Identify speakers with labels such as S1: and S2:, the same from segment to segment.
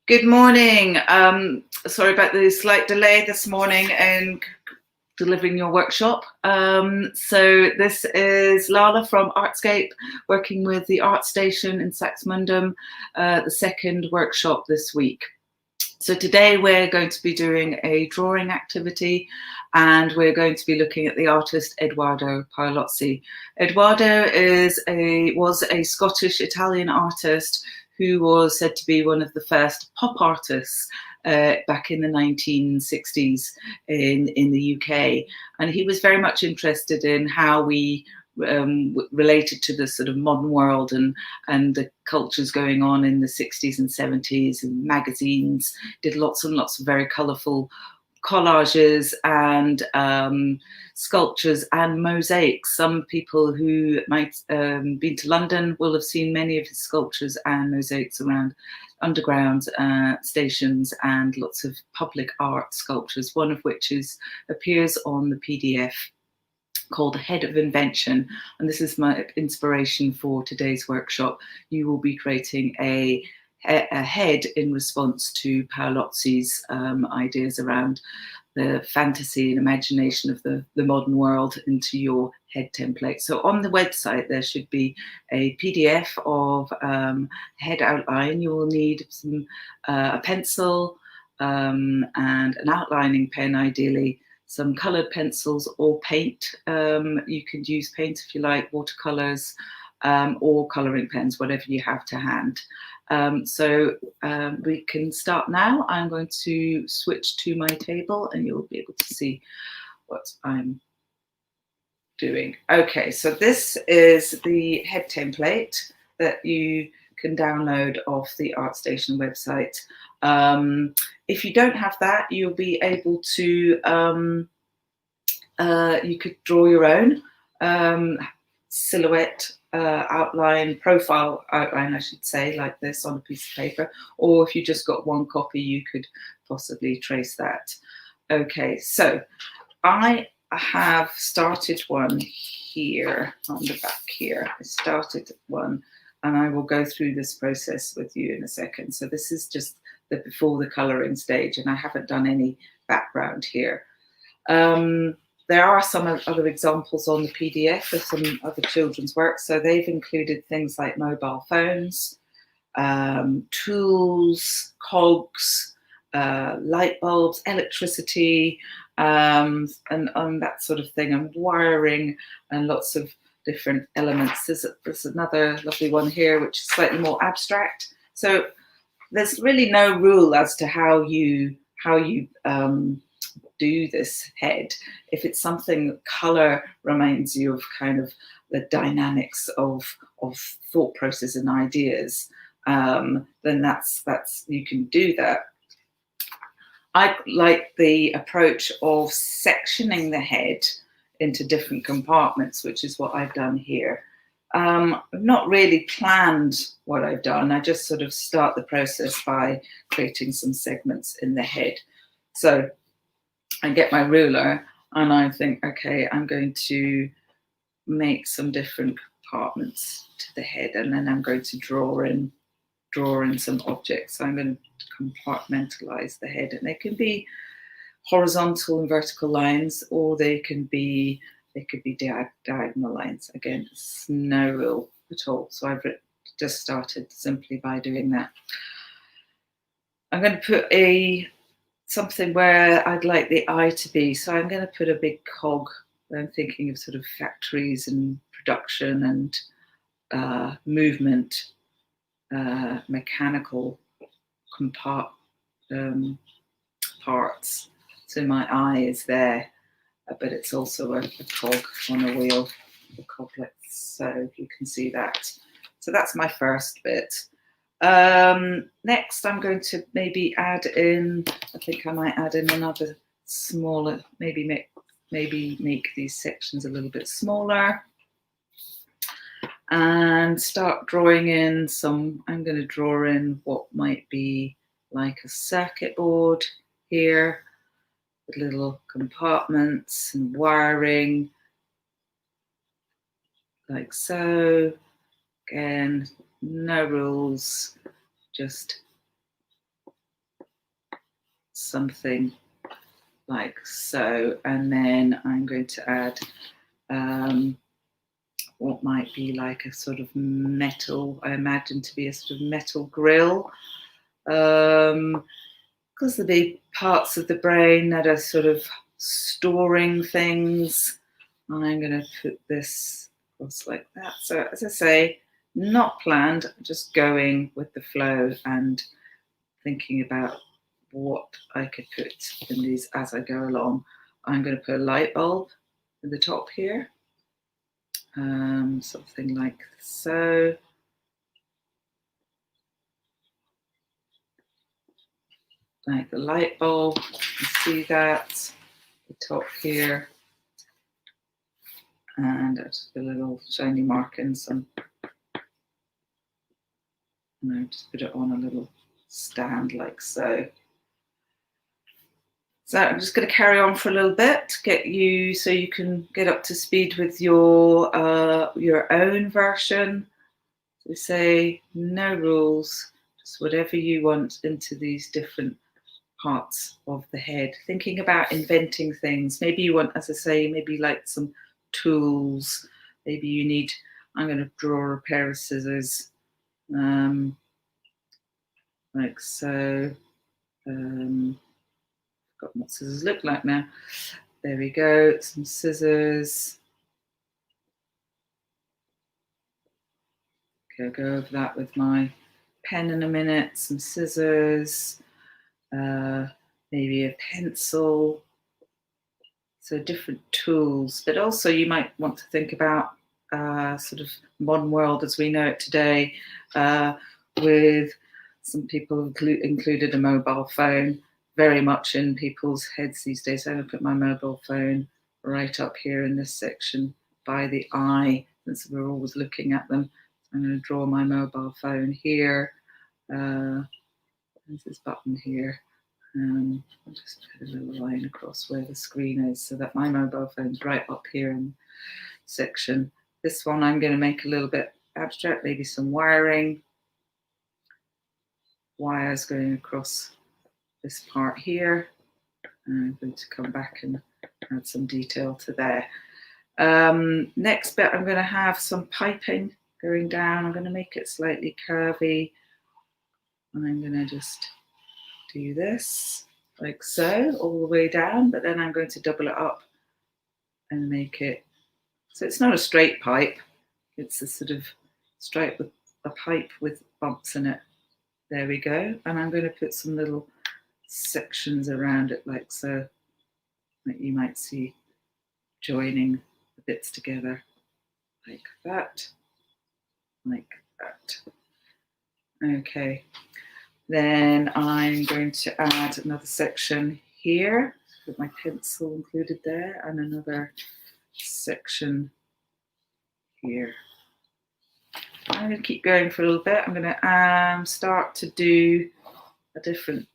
S1: Good morning. Sorry about the slight delay this morning in delivering your workshop. So this is Lala from Artescape, working with the Art Station in Saxmundham, the second workshop this week. So today we're going to be doing a drawing activity, and we're going to be looking at the artist Edoardo Paolozzi. Edoardo was a Scottish-Italian artist who was said to be one of the first pop artists back in the 1960s in the UK. And he was very much interested in how we related to the sort of modern world and the cultures going on in the 60s and 70s, and magazines, did lots and lots of very colourful collages and sculptures and mosaics. Some people who might been to London will have seen many of his sculptures and mosaics around underground stations, and lots of public art sculptures, one of which appears on the PDF called Head of Invention. And this is my inspiration for today's workshop. You will be creating a head in response to Paolozzi's ideas around the fantasy and imagination of the modern world into your head template. So on the website, there should be a PDF of head outline. You will need a pencil and an outlining pen, ideally, some coloured pencils or paint. You could use paint if you like, watercolours, or colouring pens, whatever you have to hand. So we can start now. I'm going to switch to my table and you'll be able to see what I'm doing. Okay, so this is the head template that you can download off the ArtStation website. If you don't have that, you'll be able to, you could draw your own silhouette outline, profile outline, I should say, like this on a piece of paper. Or if you just got one copy, you could possibly trace that. Okay, so I have started one here on the back here. I started one, and I will go through this process with you in a second. So this is just the before the colouring stage, and I haven't done any background here. There are some other examples on the PDF of some other children's work. So they've included things like mobile phones, tools, cogs, light bulbs, electricity, and that sort of thing, and wiring, and lots of different elements. There's another lovely one here, which is slightly more abstract. So there's really no rule as to how you do this head. If it's something colour reminds you of kind of the dynamics of thought process and ideas, then that's you can do that. I like the approach of sectioning the head into different compartments, which is what I've done here. I've not really planned what I've done. I just sort of start the process by creating some segments in the head. So I get my ruler and I think, okay, I'm going to make some different compartments to the head, and then I'm going to draw in some objects. So I'm going to compartmentalize the head, and they can be horizontal and vertical lines, or they could be diagonal lines. Again, there's no rule at all. So I've just started simply by doing that. I'm going to put something where I'd like the eye to be. So I'm going to put a big cog. I'm thinking of sort of factories and production and movement, mechanical parts. So my eye is there, but it's also a cog on a wheel, a coglet. So you can see that. So that's my first bit. Next, I'm going to maybe add in, I think I might add in another smaller, maybe make these sections a little bit smaller, and start drawing in some, I'm going to draw in what might be like a circuit board here, with little compartments and wiring, like so. Again, no rules, just something like so. And then I'm going to add what might be like a sort of metal, I imagine to be a sort of metal grill. Because there'll be parts of the brain that are sort of storing things. I'm going to put this across like that. So as I say, not planned, just going with the flow and thinking about what I could put in these as I go along. I'm going to put a light bulb in the top here. Something like so. Like the light bulb, you see that, the top here, and just a little shiny markings, and I just put it on a little stand like so. So I'm just going to carry on for a little bit, get you so you can get up to speed with your own version. So we say no rules, just whatever you want into these different parts of the head. Thinking about inventing things. Maybe you want, as I say, maybe like some tools. Maybe you need, I'm going to draw a pair of scissors, like so. Got what scissors look like now. There we go, some scissors. Okay, I'll go over that with my pen in a minute. Some scissors, maybe a pencil. So different tools, but also you might want to think about sort of modern world as we know it today, with some people included a mobile phone very much in people's heads these days. I'm going to put my mobile phone right up here in this section by the eye, since we're always looking at them. I'm going to draw my mobile phone here. There's this button here. I'll just put a little line across where the screen is so that my mobile phone's right up here in the section. This one I'm going to make a little bit abstract, maybe some wiring. Wires going across this part here. And I'm going to come back and add some detail to there. Next bit, I'm going to have some piping going down. I'm going to make it slightly curvy. And I'm going to just do this like so all the way down, but then I'm going to double it up and make it so it's not a straight pipe, it's a sort of straight with a pipe with bumps in it. There we go. And I'm going to put some little sections around it like so, that you might see joining the bits together like that, like that. Okay, then I'm going to add another section here with my pencil included there, and another section here. I'm going to keep going for a little bit. I'm going to start to do a different,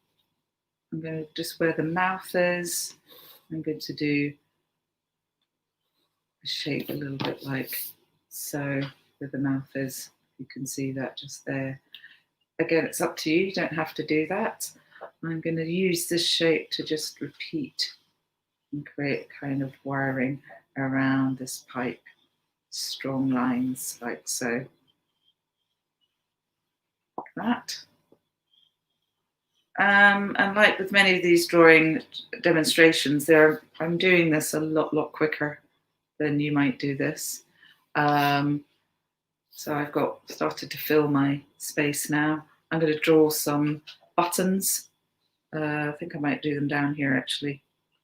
S1: I'm going to just where the mouth is, I'm going to do a shape a little bit like so where the mouth is. You can see that just there. Again, it's up to you, you don't have to do that. I'm going to use this shape to just repeat and create kind of wiring around this pipe, strong lines like so, like that. And like with many of these drawing demonstrations, I'm doing this a lot quicker than you might do this. So I've got started to fill my space now. I'm going to draw some buttons. I think I might do them down here actually.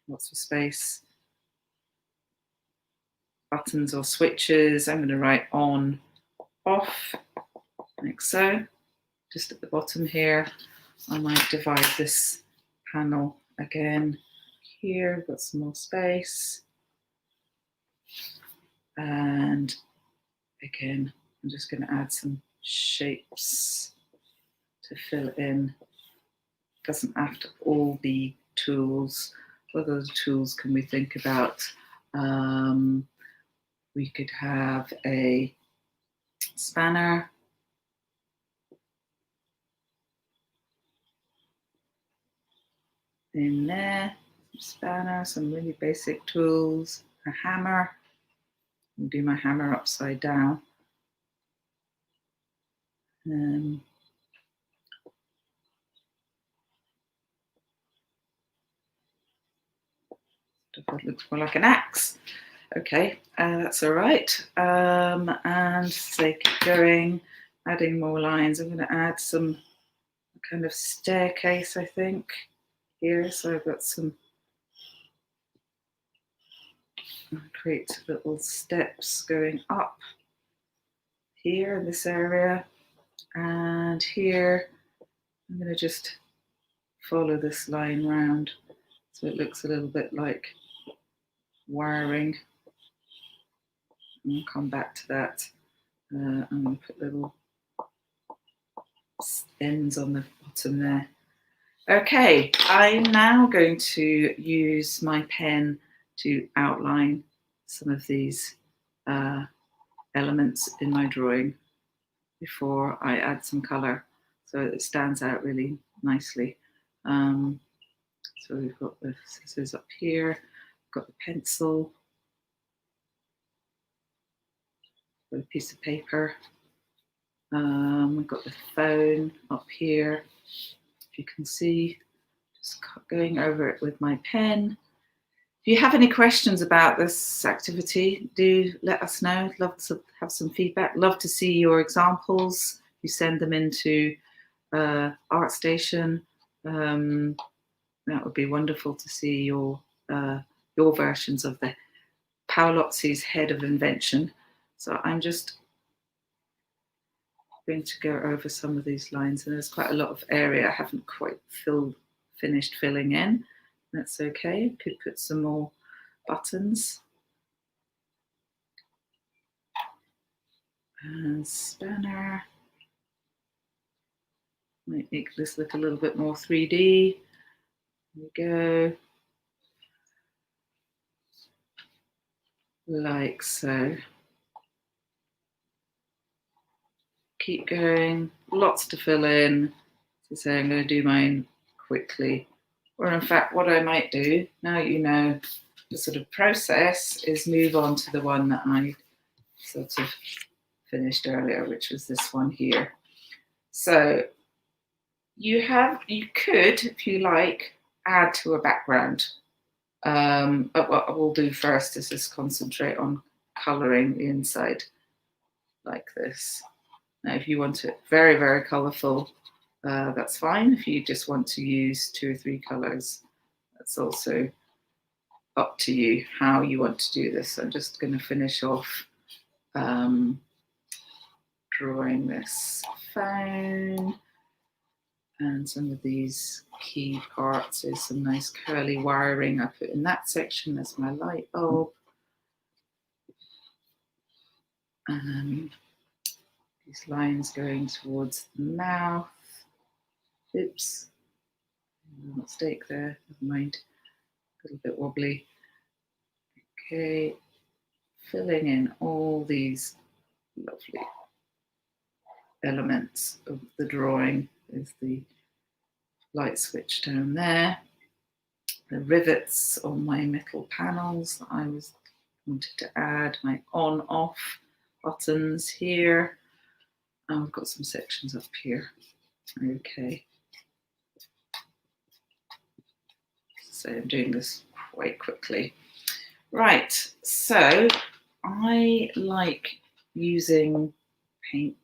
S1: Lots of space. Buttons or switches. I'm going to write on, off, like so. Just at the bottom here. I might divide this panel again here. Got some more space. And again, I'm just going to add some shapes to fill in. Doesn't have to all be tools. What other tools can we think about? We could have a spanner. in there, some spanner, some really basic tools, a hammer. I'll do my hammer upside down. That looks more like an axe. Okay, that's all right. And so keep going, adding more lines. I'm going to add some kind of staircase, I think, here. So I've got some, I'll create little steps going up here in this area. And here, I'm going to just follow this line round so it looks a little bit like wiring. I'll come back to that. I'm going to put little ends on the bottom there. Okay, I'm now going to use my pen to outline some of these elements in my drawing before I add some colour, so it stands out really nicely. So we've got the scissors up here, we've got the pencil, got a piece of paper, we've got the phone up here, if you can see, just going over it with my pen. If you have any questions about this activity, do let us know. I'd love to have some feedback. Love to see your examples. You send them into ArtStation. That would be wonderful to see your versions of the Paolozzi's Head of Invention. So I'm just going to go over some of these lines, and there's quite a lot of area I haven't quite finished filling in. That's okay. Could put some more buttons. And spanner. Might make this look a little bit more 3D. There we go. Like so. Keep going. Lots to fill in. So say I'm going to do mine quickly. Or in fact, what I might do, now you know the sort of process, is move on to the one that I sort of finished earlier, which was this one here. So you could, if you like, add to a background. But what I will do first is just concentrate on colouring the inside like this. Now, if you want it very, very colourful, that's fine. If you just want to use 2 or 3 colours, that's also up to you how you want to do this. I'm just going to finish off drawing this phone and some of these key parts. There's some nice curly wiring I put in that section. That's my light bulb. These lines going towards the mouth. Oops, mistake there, never mind, a little bit wobbly. Okay, filling in all these lovely elements of the drawing. There's the light switch down there, the rivets on my metal panels that I wanted to add, my on-off buttons here. And we've got some sections up here. Okay. So I'm doing this quite quickly. Right, so I like using paints.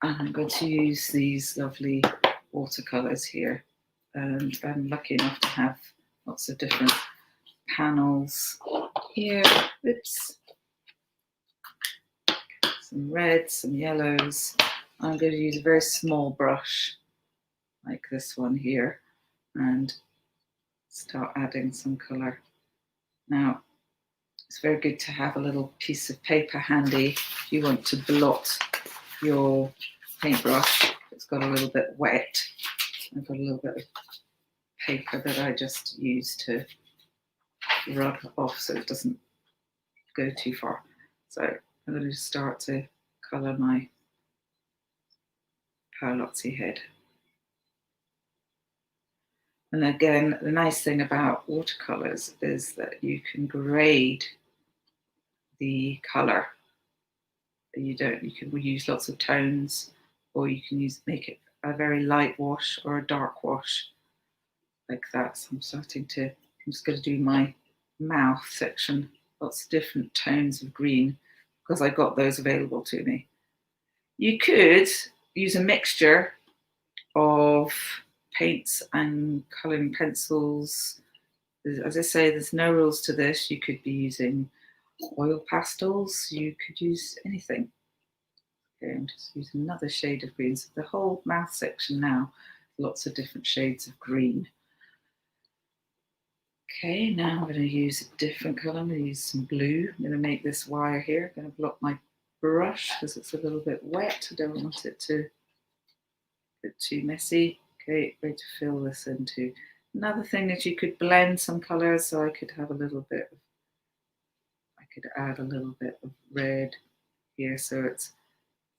S1: And I'm going to use these lovely watercolours here. And I'm lucky enough to have lots of different panels here. Oops. Some reds, some yellows. I'm going to use a very small brush like this one here and start adding some colour. Now, it's very good to have a little piece of paper handy if you want to blot your paintbrush. It's got a little bit wet. I've got a little bit of paper that I just use to rub off so it doesn't go too far. So I'm going to start to colour my Paolozzi head. And again, the nice thing about watercolors is that you can grade the color. You can use lots of tones, or you can make it a very light wash or a dark wash, like that. So I'm just going to do my mouth section, lots of different tones of green, because I got those available to me. You could use a mixture of paints and colouring pencils. As I say, there's no rules to this. You could be using oil pastels, you could use anything. Okay, I'm just using another shade of green. So the whole mouth section now, lots of different shades of green. Okay, now I'm going to use a different colour. I'm going to use some blue. I'm going to make this wire here. I'm going to block my brush because it's a little bit wet. I don't want it to get too messy. Okay, ready to fill this into. Another thing is you could blend some colours, so I could have a little bit of, I could add a little bit of red here, so it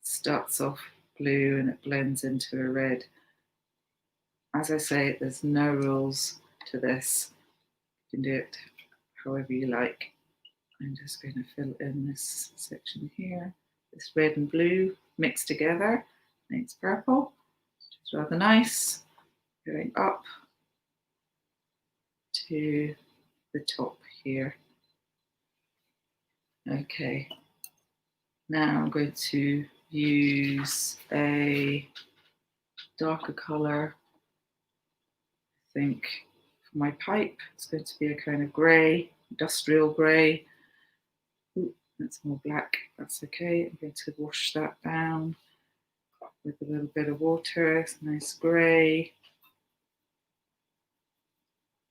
S1: starts off blue and it blends into a red. As I say, there's no rules to this. You can do it however you like. I'm just going to fill in this section here. This red and blue mixed together makes purple, which is rather nice. Going up to the top here. Okay, now I'm going to use a darker colour. I think for my pipe, it's going to be a kind of grey, industrial grey. Ooh, that's more black, that's okay. I'm going to wash that down with a little bit of water. It's a nice grey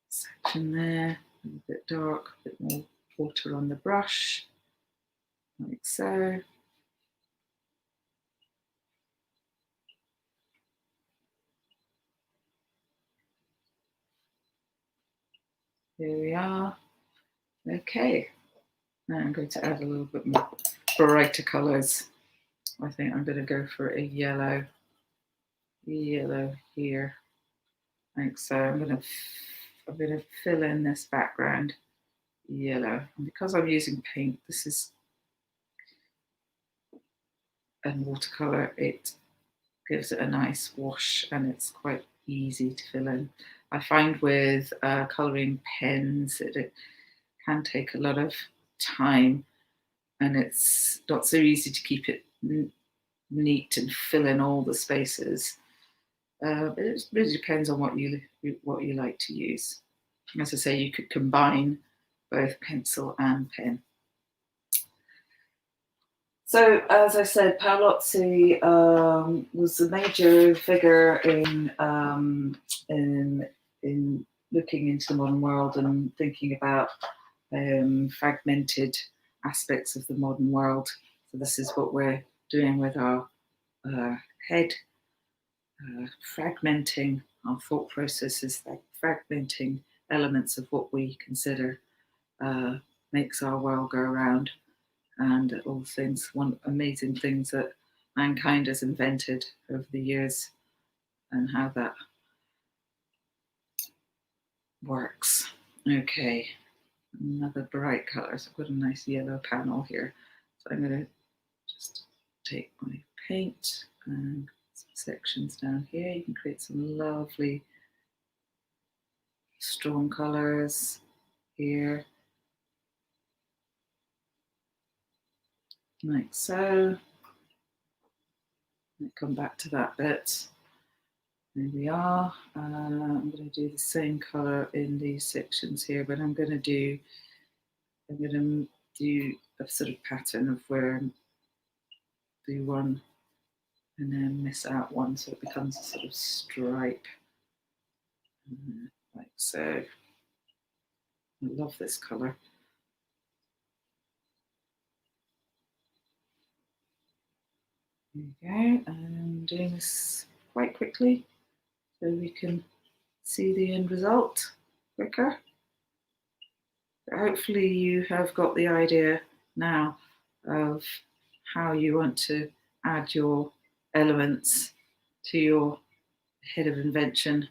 S1: section there, a little bit dark, a bit more water on the brush, like so. Here we are. Okay, now I'm going to add a little bit more brighter colours. I think I'm going to go for a yellow here, like so. I'm going to fill in this background yellow, and because I'm using paint, this is and watercolor, it gives it a nice wash, and it's quite easy to fill in. I find with colouring pens that it can take a lot of time, and it's not so easy to keep it neat and fill in all the spaces. It really depends on what you like to use. As I say, you could combine both pencil and pen. So, as I said, Paolozzi was a major figure in looking into the modern world and thinking about fragmented aspects of the modern world. So this is what we're doing with our head, fragmenting our thought processes, like fragmenting elements of what we consider makes our world go around, and all things, amazing things that mankind has invented over the years, and how that works. Okay, another bright colour. So I've got a nice yellow panel here. So I'm going to just take my paint and some sections down here. You can create some lovely strong colours here, like so. I'll come back to that bit. There we are. I'm going to do the same colour in these sections here, but I'm going to do a sort of pattern of where I do one and then miss out one, so it becomes a sort of stripe, like so. I love this colour. There we go. I'm doing this quite quickly so we can see the end result quicker. But hopefully you have got the idea now of how you want to add your elements to your head of invention.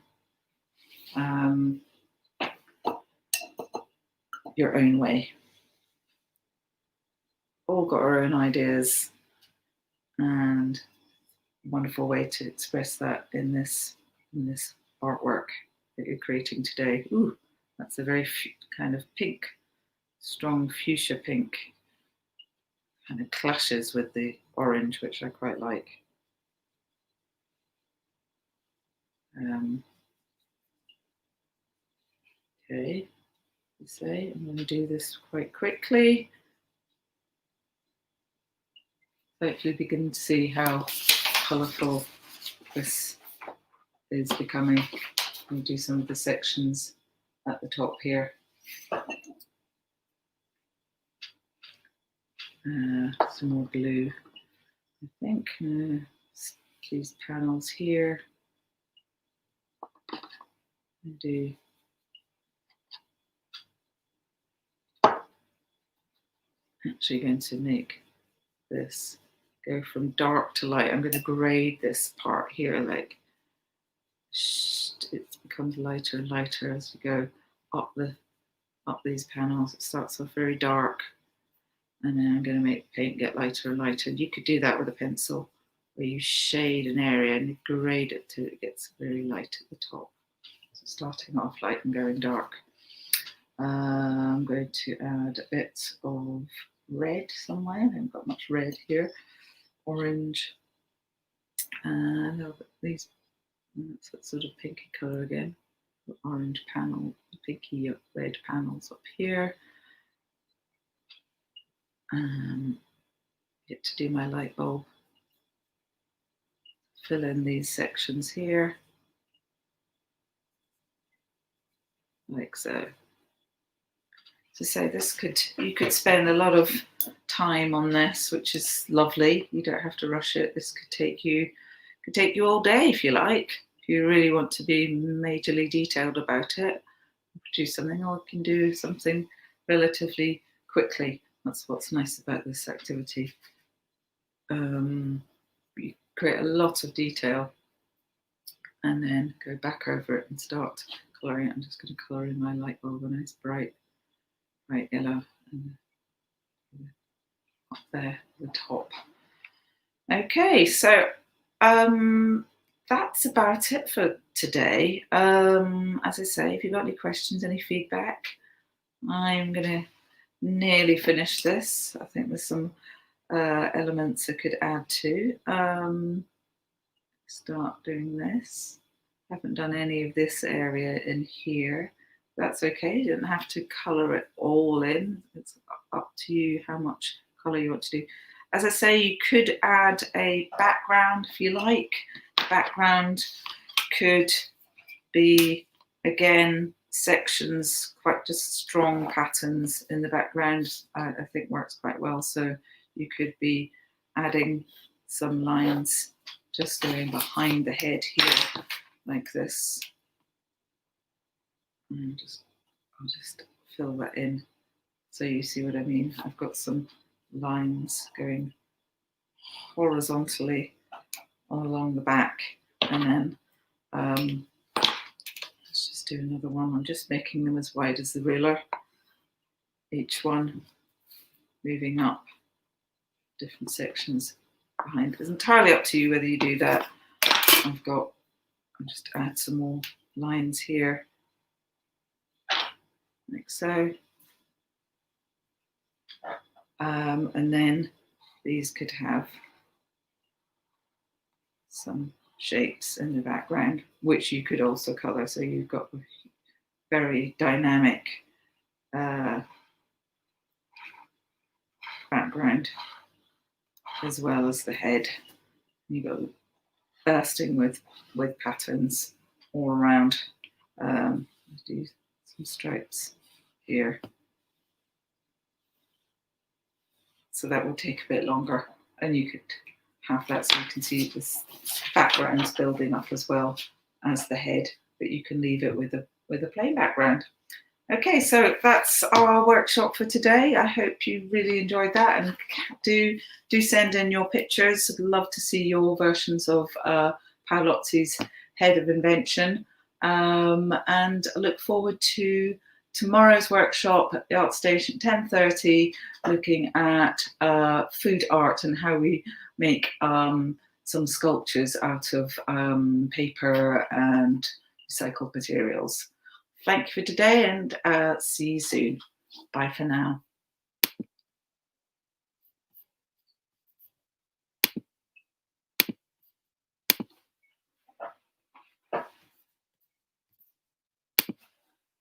S1: your own way. All got our own ideas, and a wonderful way to express that in this artwork that you're creating today. Ooh, that's a very kind of pink, strong fuchsia pink. Kind of clashes with the orange, which I quite like. Okay, I'm going to do this quite quickly. Hopefully begin to see how colourful this is becoming. I'll do some of the sections at the top here. Some more glue, I think. These panels here. Do actually going to make this go from dark to light. I'm going to grade this part here, like it becomes lighter and lighter as we go up these panels. It starts off very dark, and then I'm going to make the paint get lighter and lighter. And you could do that with a pencil, where you shade an area and you grade it till it gets very light at the top. So starting off light and going dark. I'm going to add a bit of red somewhere. I haven't got much red here. Orange. And a little bit these. That's that sort of pinky colour again. The orange panel, the pinky red panels up here. Get to do my light bulb. Fill in these sections here, like so. To say you could spend a lot of time on this, which is lovely. You don't have to rush it. This could take you all day if you like. If you really want to be majorly detailed about it, produce something, or you can do something relatively quickly. That's what's nice about this activity. You create a lot of detail and then go back over it and start colouring it. I'm just going to colour in my light bulb a nice bright yellow, and up there the top. Okay, so that's about it for today. As I say, if you've got any questions, any feedback, I'm going to nearly finish this. I think there's some elements I could add to. Start doing this. I haven't done any of this area in here. That's okay. You don't have to colour it all in. It's up to you how much colour you want to do. As I say, you could add a background if you like. Background could be, again, sections, quite just strong patterns in the background. I think works quite well. So you could be adding some lines just going behind the head here, like this. And I'll just fill that in so you see what I mean. I've got some lines going horizontally all along the back, and then let's just do another one. I'm just making them as wide as the ruler, each one moving up different sections behind. It's entirely up to you whether you do that. I'll just add some more lines here, like so. And then these could have some shapes in the background, which you could also colour. So you've got a very dynamic background, as well as the head. You've got bursting with patterns all around. Let's do some stripes here. So that will take a bit longer, and you could have that so you can see this background's building up as well as the head, but you can leave it with a plain background. Okay, so that's our workshop for today. I hope you really enjoyed that, and do send in your pictures. I'd love to see your versions of Paolozzi's Head of Invention. and I look forward to tomorrow's workshop at the Art Station, 10:30, looking at food art and how we make some sculptures out of paper and recycled materials. Thank you for today, and see you soon. Bye for now.